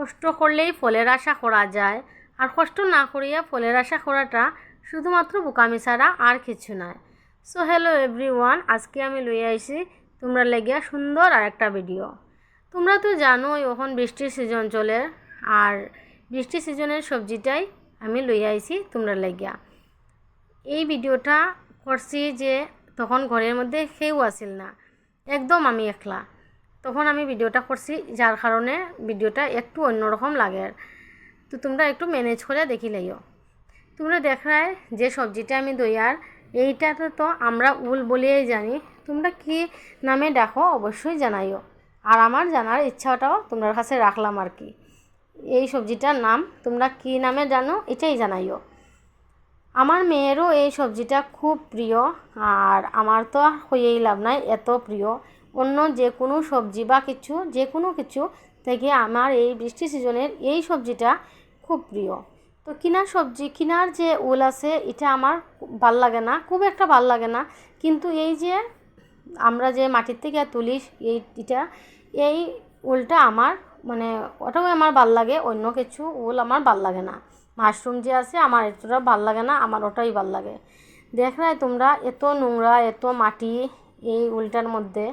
কষ্ট করলেই ফলের আশা করা যায়, আর কষ্ট না করিয়া ফলের আশা করাটা শুধুমাত্র বোকামি ছাড়া আর কিছু নয়। সো হ্যালো এভরিওয়ান, আজকে আমি লইয়া আইছি তোমরা লেগিয়া সুন্দর আর একটা ভিডিও। তোমরা তো জানোই এখন বৃষ্টির সিজন চলে, আর বৃষ্টি সিজনের সবজিটাই আমি লইয়া আইছি তোমরা লেগিয়া। এই ভিডিওটা করছি যে তখন ঘরের মধ্যে কেউ আসিল না, একদম আমি একলা। তখন আমি ভিডিওটা করছি, যার কারণে ভিডিওটা একটু অন্যরকম লাগে। তো তোমরা একটু ম্যানেজ করে দেখিলেইও। তোমরা দেখায় যে সবজিটা আমি দইয়ার, এইটাতে তো আমরা উল বলিয়েই জানি, তোমরা কি নামে ডাকো অবশ্যই জানাইও। আর আমার জানার ইচ্ছাটাও তোমার কাছে রাখলাম আর কি। এই সবজিটার নাম তোমরা কি নামে জানো এটাই জানাইও। আমার মেয়েরও এই সবজিটা খুব প্রিয়, আর আমার তো হয়েই লাভ নাই, এত প্রিয়। অন্য যে কোনো সবজি বা কিছু, যে কোনো কিছু থেকে আমার এই বৃষ্টি সিজনের এই সবজিটা খুব প্রিয়। তো কিনার সবজি, কিনার যে উল আছে এটা আমার ভাল লাগে না, খুব একটা ভাল লাগে না। কিন্তু এই যে আমরা যে মাটির থেকে তুলি এই উলটা আমার মানে ওটাও আমার ভাল লাগে, অন্য কিছু উল আমার ভাল লাগে না। মাশরুম যে আছে আমার এতটা ভাল লাগে না, আমার ওটাই ভাল লাগে। দেখ রায় তোমরা, এত নোংরা এত মাটি এই উলটার মধ্যে।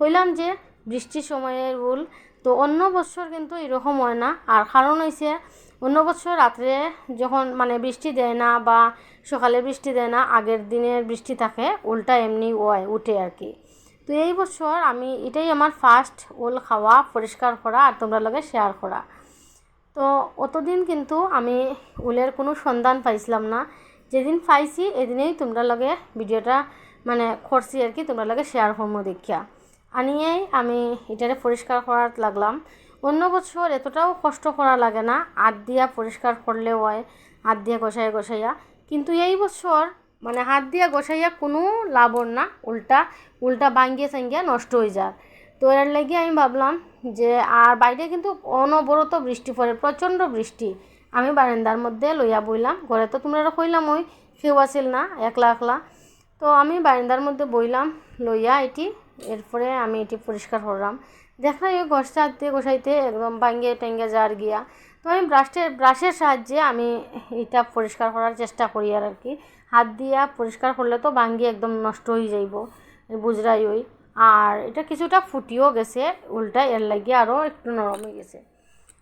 কইলাম যে বৃষ্টির সময়ের উল, তো অন্য বছর কিন্তু এরকম হয় না। আর কারণ হয়েছে অন্য বছর রাত্রে যখন মানে বৃষ্টি দেয় না বা সকালে বৃষ্টি দেয় না, আগের দিনের বৃষ্টি থাকে, উলটা এমনি উঠে আর কি। তো এই বছর আমি এটাই আমার ফার্স্ট উল খাওয়া, পরিষ্কার করা আর তোমরা লগে শেয়ার করা। তো অতদিন কিন্তু আমি উলের কোনো সন্ধান পাইছিলাম না। যেদিন পাইছি এদিনেই তোমরা লগে ভিডিওটা মানে করছি আর কি, তোমরা লগে শেয়ার করবো দেখিয়া। আনিয়েই আমি এটারে পরিষ্কার করার লাগলাম। অন্য বছর এতটাও কষ্ট করা লাগে না, হাত দিয়া পরিষ্কার করলেও হয়, হাত দিয়া গোছাইয়া। কিন্তু এই বছর মানে হাত দিয়া গোছাইয়া কোনো লাভ না, উল্টা ভাঙ্গিয়ে চাঙ্গিয়া নষ্ট হয়ে যায়। তো এর লাগে আমি ভাবলাম যে, আর বাইরে কিন্তু অনবরত বৃষ্টি পড়ে, প্রচণ্ড বৃষ্টি। আমি বারান্দার মধ্যে লইয়া বইলাম, ঘরে তো তোমরা কইলাম ওই কেউ আসিল না, একলা। তো আমি বারান্দার মধ্যে বইলাম লইয়া এরপরে আমি এটি পরিষ্কার করলাম। দেখলাম ওই ঘষটা হাত দিয়ে গোছাইতে একদম ভাঙ্গে টেঙ্গে যার গিয়া। তো আমি ব্রাশের সাহায্যে আমি এটা পরিষ্কার করার চেষ্টা করি আর কি। হাত দিয়া পরিষ্কার করলে তো ভাঙ্গি একদম নষ্ট হয়ে যাইব, বুঝরাই ওই। আর এটা কিছুটা ফুটিও গেছে উল্টা, এর লাগিয়ে আরও একটু নরম হয়ে গেছে।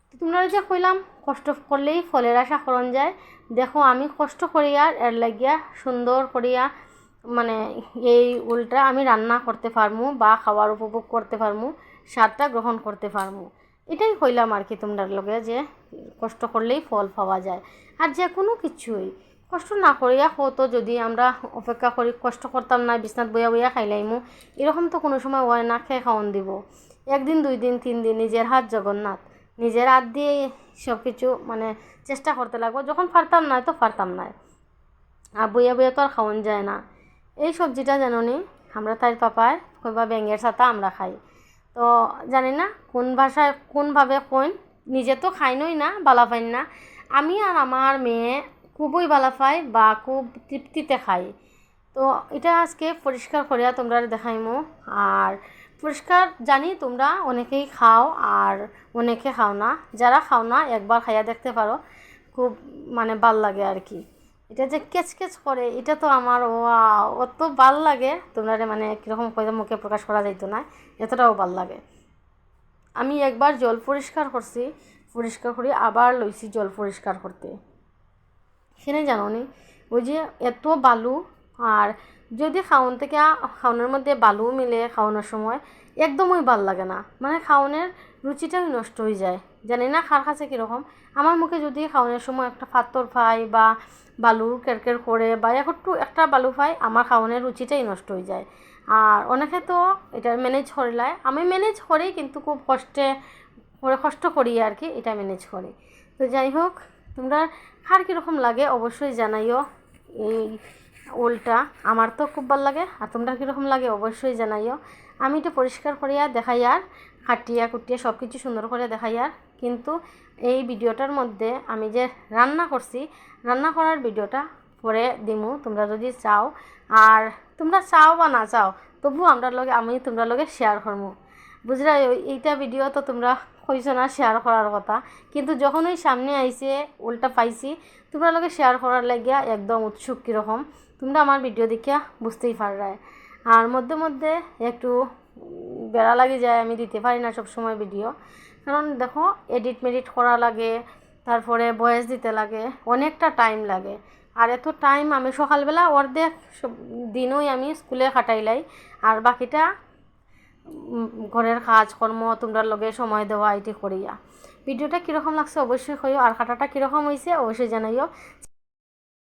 তো তোমরা যে কইলাম কষ্ট করলেই ফলের আশা করণ যায়, দেখো আমি কষ্ট করিয়া এর লাগিয়া সুন্দর করিয়া মানে এই উলটা আমি রান্না করতে পারমু বা খাওয়ার উপভোগ করতে পারমু, স্বাদটা গ্রহণ করতে পারমু। এটাই কইলাম আর কি তোমরা লগে, যে কষ্ট করলেই ফল পাওয়া যায়। আর যে কোনো কিছুই কষ্ট না করিয়া হতো, যদি আমরা অপেক্ষা করি কষ্ট করতাম না, বিছনাত বইয়া খাইলাইমু, এরকম তো কোনো সময় হয় না। খেয়ে খাওয়ান দিব একদিন 2 দিন 3 দিন, নিজের হাত জগন্নাথ, নিজের হাত দিয়ে সব কিছু মানে চেষ্টা করতে লাগবো। যখন পারতাম না তো পারতাম না, আর বইয়া তো আর খাওয়ান যায় না। এই সবজিটা জানি আমরা তাই পাপায় কইবা ব্যাঙের ছাতা আমরা খাই। তো জানি না কোন ভাষায় কোনভাবে কইন, নিজে তো খাইনই না, বালা পাইন না। আমি আর আমার মেয়ে খুবই বালা পাই বা খুব তৃপ্তিতে খাই। তো এটা আজকে পরিষ্কার করিয়া তোমরা দেখাইমো। আর পরিষ্কার জানি তোমরা অনেকেই খাও আর অনেকে খাও না, যারা খাও না একবার খাইয়া দেখতে পারো, খুব মানে ভাল লাগে আর কি। এটা যে কেচ করে এটা তো আমার অত ভাল লাগে, তোমরা মানে কীরকম করে মুখে প্রকাশ করা যাইত না, এতটাও ভাল লাগে। আমি একবার জল পরিষ্কার করছি, পরিষ্কার করি আবার লইছি জল পরিষ্কার করতে। সেখানে জানো নি ওই যে এত বালু, আর যদি খাওয়ানোর মধ্যে বালু মিলে খাওয়ানোর সময় একদমই ভাল লাগে না, মানে খাওয়ানোর রুচিটাই নষ্ট হয়ে যায়। জানি না কার কাছে কীরকম, আমার মুখে যদি খাওয়ানোর সময় একটা পাথর পাই বা বালু কেরকের করে বা একটা বালু পাই, আমার খাওয়ানোর রুচিটাই নষ্ট হয়ে যায়। আর অনেকে তো এটা ম্যানেজ করিলায়, আমি ম্যানেজ করি কিন্তু খুব কষ্ট করি আর কি, এটা ম্যানেজ করি। তো যাই হোক, তোমরা কার কীরকম লাগে অবশ্যই জানাইও। এই উলটা আমার তো খুব ভালো লাগে, আর তোমরা কীরকম লাগে অবশ্যই জানাইও। আমি এটা পরিষ্কার করিয়া দেখাই, আর কাটিয়া কুটিয়া সব কিছু সুন্দর করে দেখাই। আর কিন্তু এই ভিডিওটার মধ্যে আমি যে রান্না করছি, রান্না করার ভিডিওটা পরে দিমু তোমরা যদি চাও। আর তোমরা চাও বা না চাও তবু আমি তোমরা লগে শেয়ার করবো, বুঝলা। এইটা ভিডিও তো তোমরা কইছো না শেয়ার করার কথা, কিন্তু যখন ওই সামনে আইছে উল্টা পাইছি তোমরা লগে শেয়ার করার লাগিয়া একদম উৎসুক কীরকম তোমরা আমার ভিডিও দেখিয়া বুঝতেই পাররায়। আর মধ্যে মধ্যে একটু বেড়া লাগে যায়, আমি দিতে পারি না সব সময় ভিডিও, কারণ দেখো এডিট মেডিট করা লাগে, তারপরে ভয়েস দিতে লাগে, অনেকটা টাইম লাগে। আর এত টাইম আমি সকালবেলা অর্ধেক দিনই আমি স্কুলে কাটাইলাই, আর বাকিটা ঘরের কাজকর্ম তোমরা লগে সময় দেওয়া এটি করিয়া। ভিডিওটা কীরকম লাগছে অবশ্যই কইও, আর কাটাটা কীরকম হয়েছে অবশ্যই জানাইও।